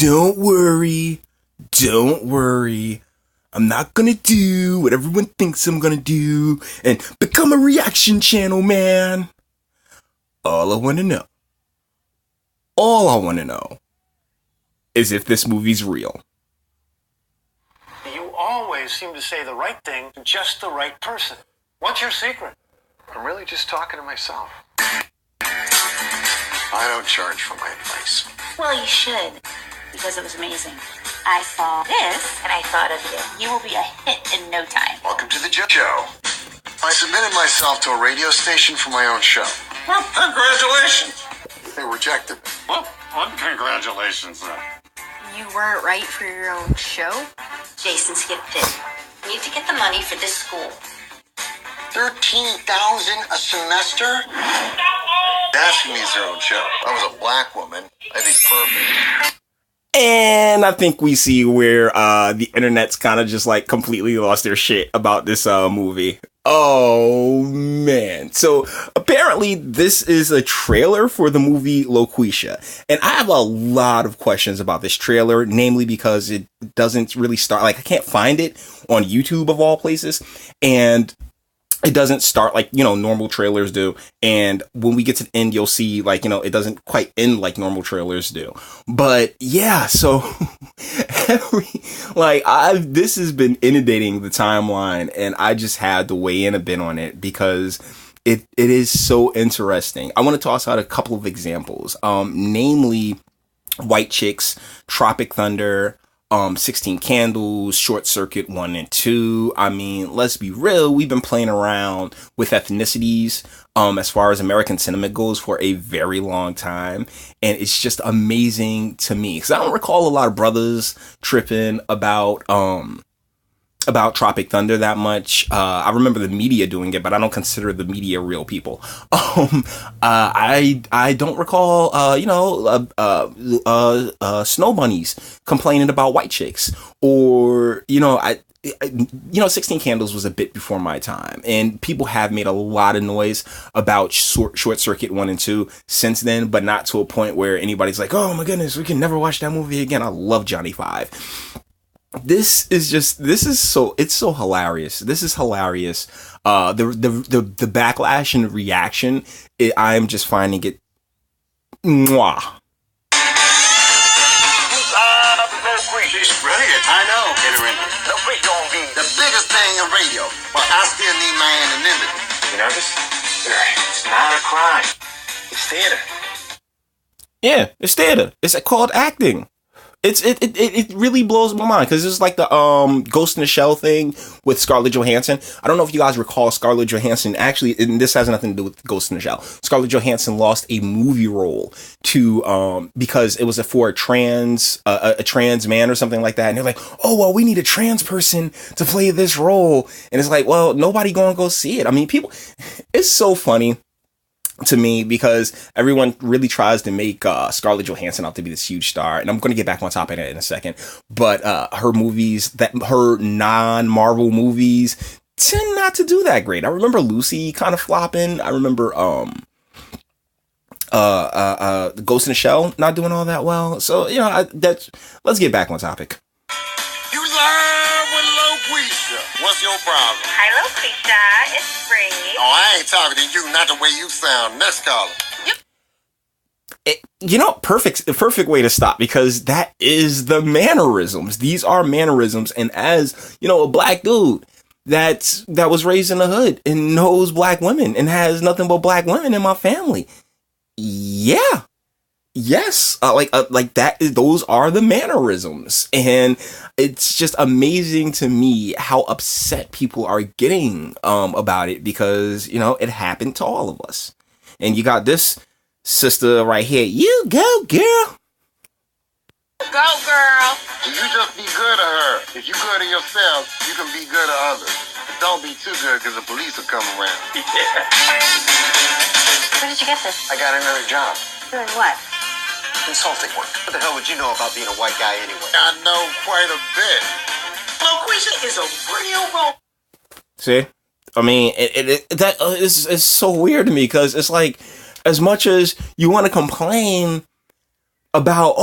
don't worry. Don't worry. I'm not gonna do what everyone thinks I'm gonna do and become a reaction channel, man. All I want to know is if this movie's real. You always seem to say the right thing to just the right person. What's your secret? I'm really just talking to myself. I don't charge for my advice. Well, you should, because it was amazing. I saw this, and I thought of you. You will be a hit in no time. Welcome to the show. I submitted myself to a radio station for my own show. Well, congratulations. They rejected me. Well, congratulations then. You weren't right for your own show? Jason skipped it. You need to get the money for this school. $13,000 a semester? Asking me is their own show. If I was a black woman, I'd be perfect. And I think we see where the internet's kind of just like completely lost their shit about this movie. Oh, man. So apparently this is a trailer for the movie Loqueesha. And I have a lot of questions about this trailer, namely because it doesn't really start, like I can't find it on YouTube of all places. And it doesn't start like, normal trailers do. And when we get to the end, you'll see like, it doesn't quite end like normal trailers do. But yeah, so this has been inundating the timeline and I just had to weigh in a bit on it because it is so interesting. I want to toss out a couple of examples, namely White Chicks, Tropic Thunder, 16 Candles, Short Circuit 1 and 2. I mean, let's be real. We've been playing around with ethnicities, as far as American cinema goes for a very long time. And it's just amazing to me because I don't recall a lot of brothers tripping about Tropic Thunder that much. I remember the media doing it, but I don't consider the media real people. I don't recall, snow bunnies complaining about White Chicks or, 16 Candles was a bit before my time and people have made a lot of noise about Short Circuit 1 and 2 since then, but not to a point where anybody's like, oh my goodness, we can never watch that movie again. I love Johnny Five. This is so hilarious. This is hilarious. The backlash and reaction, I'm just finding it mwah. She's brilliant. I know. Get her in here. The we're gonna be the biggest thing in radio, but I still need my anonymity. You nervous? It's not a crime. It's theater. Yeah, it's theater. It's called acting. It really blows my mind because it's like the Ghost in the Shell thing with Scarlett Johansson. I don't know if you guys recall Scarlett Johansson. Actually, and this has nothing to do with Ghost in the Shell. Scarlett Johansson lost a movie role to because it was for a trans man or something like that. And they're like, oh well, we need a trans person to play this role. And it's like, well, nobody gonna go see it. I mean, people. It's so funny to me because everyone really tries to make Scarlett Johansson out to be this huge star, and I'm going to get back on top of that in a second, but her movies, her non-Marvel movies tend not to do that great. I remember Lucy kind of flopping. I remember the Ghost in the Shell not doing all that well. So let's get back on topic. You live with Loqueesha. What's your problem? Hi, Loqueesha. It's free. Oh, I ain't talking to you, not the way you sound. Next caller. Perfect way to stop because that is the mannerisms. These are mannerisms. And as, a black dude that was raised in the hood and knows black women and has nothing but black women in my family. Yeah. Yes, like that. Those are the mannerisms, and it's just amazing to me how upset people are getting about it because it happened to all of us. And you got this sister right here. You go, girl. Go, girl. You just be good to her. If you good to yourself, you can be good to others. But don't be too good because the police will come around. Where did you get this? I got another job. Doing what? Consulting work. What the hell would you know about being a white guy anyway? I know quite a bit. Loqueesha is a real role. See? I mean, that is so weird to me because it's like, as much as you want to complain about,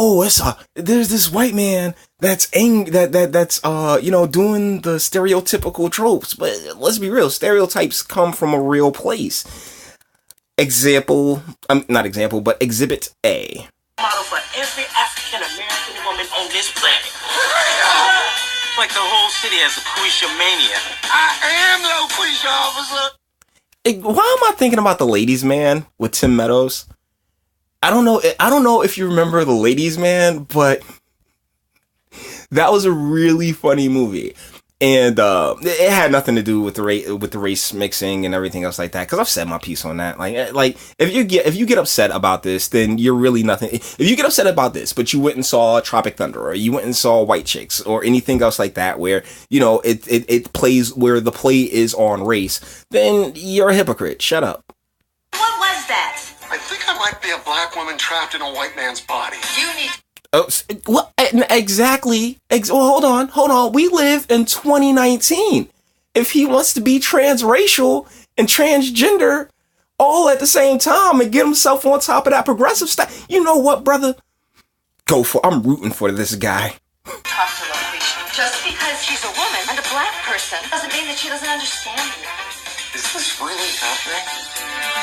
there's this white man that's doing the stereotypical tropes. But let's be real, stereotypes come from a real place. Exhibit A. Model for every African American woman on this planet. Like the whole city has Loqueesha mania. I am Loqueesha, officer. Why am I thinking about The Ladies Man with Tim Meadows? I don't know if you remember The Ladies Man, but that was a really funny movie. And it had nothing to do with the race mixing and everything else like that. Because I've said my piece on that. Like if you get upset about this, then you're really nothing. If you get upset about this, but you went and saw Tropic Thunder, or you went and saw White Chicks, or anything else like that, where it plays where the play is on race, then you're a hypocrite. Shut up. What was that? I think I might be a black woman trapped in a white man's body. You need. Oh, what exactly? Well, hold on. We live in 2019. If he wants to be transracial and transgender all at the same time and get himself on top of that progressive stuff, you know what, brother? I'm rooting for this guy. Talk to Loqueesha. Just because she's a woman and a black person doesn't mean that she doesn't understand you. Is this really happening?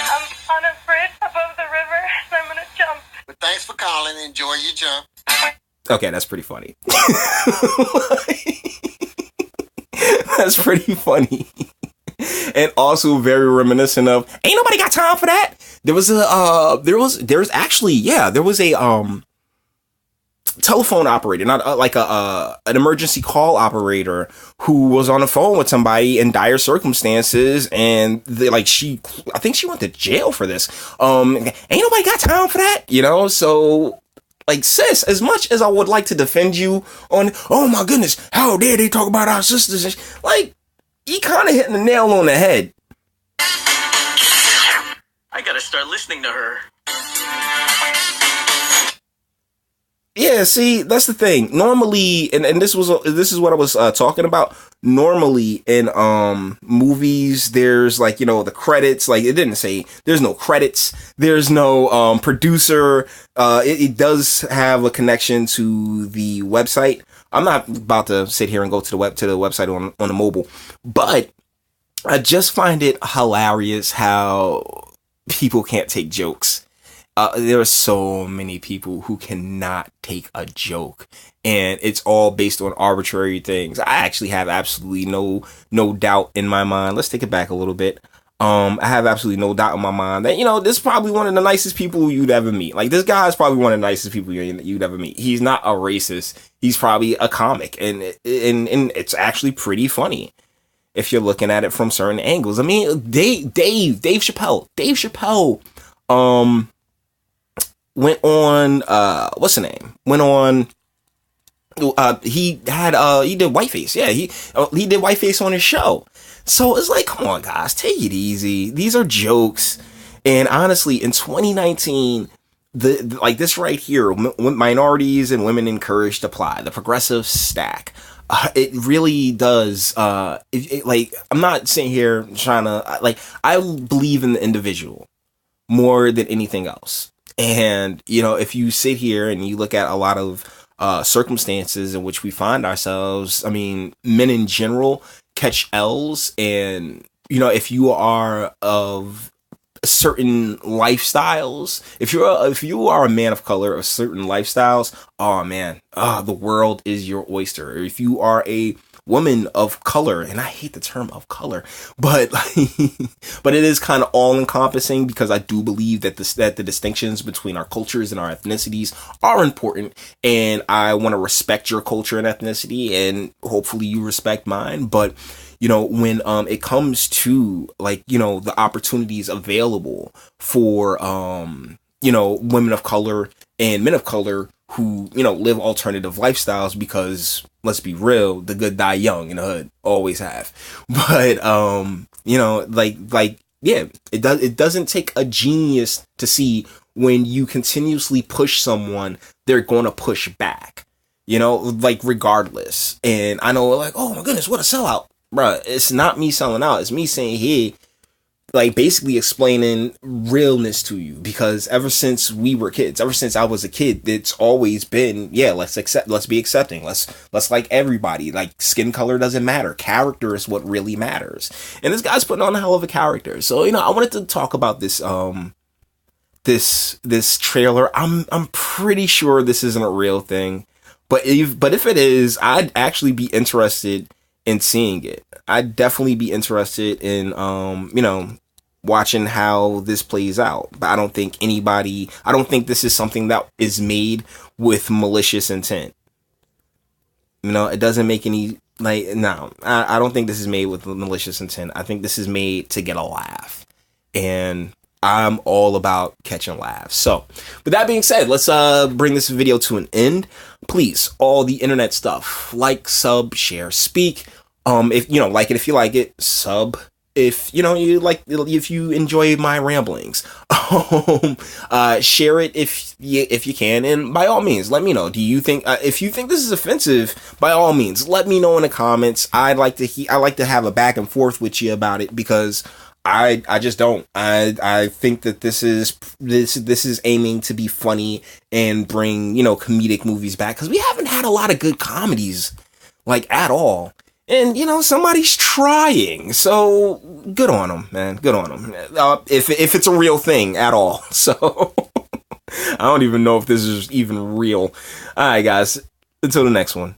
I'm on a bridge above the river, and I'm gonna jump. But thanks for calling. Enjoy your jump. Okay, that's pretty funny. That's pretty funny. And also very reminiscent of ain't nobody got time for that. There was a telephone operator, not an emergency call operator, who was on the phone with somebody in dire circumstances, and I think she went to jail for this. Ain't nobody got time for that, so like, sis, as much as I would like to defend you on, oh my goodness, how dare they talk about our sisters, like, you kind of hitting the nail on the head. I gotta start listening to her. Yeah, see, that's the thing. Normally, and this is what I was talking about. Normally in movies, there's the credits. Like, it didn't say there's no credits. There's no producer. It does have a connection to the website. I'm not about to sit here and go to the website on the mobile, but I just find it hilarious how people can't take jokes. There are so many people who cannot take a joke, and it's all based on arbitrary things. I actually have absolutely no doubt in my mind. Let's take it back a little bit. I have absolutely no doubt in my mind that, this is probably one of the nicest people you'd ever meet. Like, this guy is probably one of the nicest people you'd ever meet. He's not a racist. He's probably a comic, and it's actually pretty funny if you're looking at it from certain angles. I mean, Dave Chappelle, went on, what's the name? Went on, he did whiteface. Yeah, he did whiteface on his show. So it's like, come on, guys, take it easy. These are jokes. And honestly, in 2019, this right here, minorities and women encouraged to apply, the progressive stack. It really does. I'm not sitting here trying to, I believe in the individual more than anything else. And, if you sit here and you look at a lot of circumstances in which we find ourselves, I mean, men in general catch L's. And, if you are of certain lifestyles, if you are a man of color of certain lifestyles, oh man, the world is your oyster. Or if you are a woman of color, and I hate the term of color, but but it is kind of all encompassing, because I do believe that the distinctions between our cultures and our ethnicities are important, and I want to respect your culture and ethnicity, and hopefully you respect mine. But when it comes to the opportunities available for women of color and men of color who live alternative lifestyles, because let's be real, the good die young in the hood, always have. But it doesn't take a genius to see when you continuously push someone, they're going to push back, regardless. And I know, oh my goodness, what a sellout, bruh. It's not me selling out. It's me saying, hey, like basically explaining realness to you, because ever since we were kids, ever since I was a kid, it's always been, yeah, let's be accepting, let's like everybody, like skin color doesn't matter, character is what really matters, and this guy's putting on a hell of a character. So I wanted to talk about this this trailer. I'm pretty sure this isn't a real thing, but if it is, I'd actually be interested in seeing it. I'd definitely be interested in watching how this plays out. But I don't think this is something that is made with malicious intent. It doesn't make any, no, I don't think this is made with malicious intent. I think this is made to get a laugh. And I'm all about catching laughs. So, with that being said, let's bring this video to an end. Please, all the internet stuff, like, sub, share, speak. If like it, if you like it, sub. If if you enjoy my ramblings, share it if you can, and by all means, let me know. Do you think if you think this is offensive? By all means, let me know in the comments. I like to have a back and forth with you about it, because I just don't. I think that this is aiming to be funny and bring comedic movies back, because we haven't had a lot of good comedies at all. And, somebody's trying. So, good on them, man. Good on them. If it's a real thing at all. So, I don't even know if this is even real. All right, guys. Until the next one.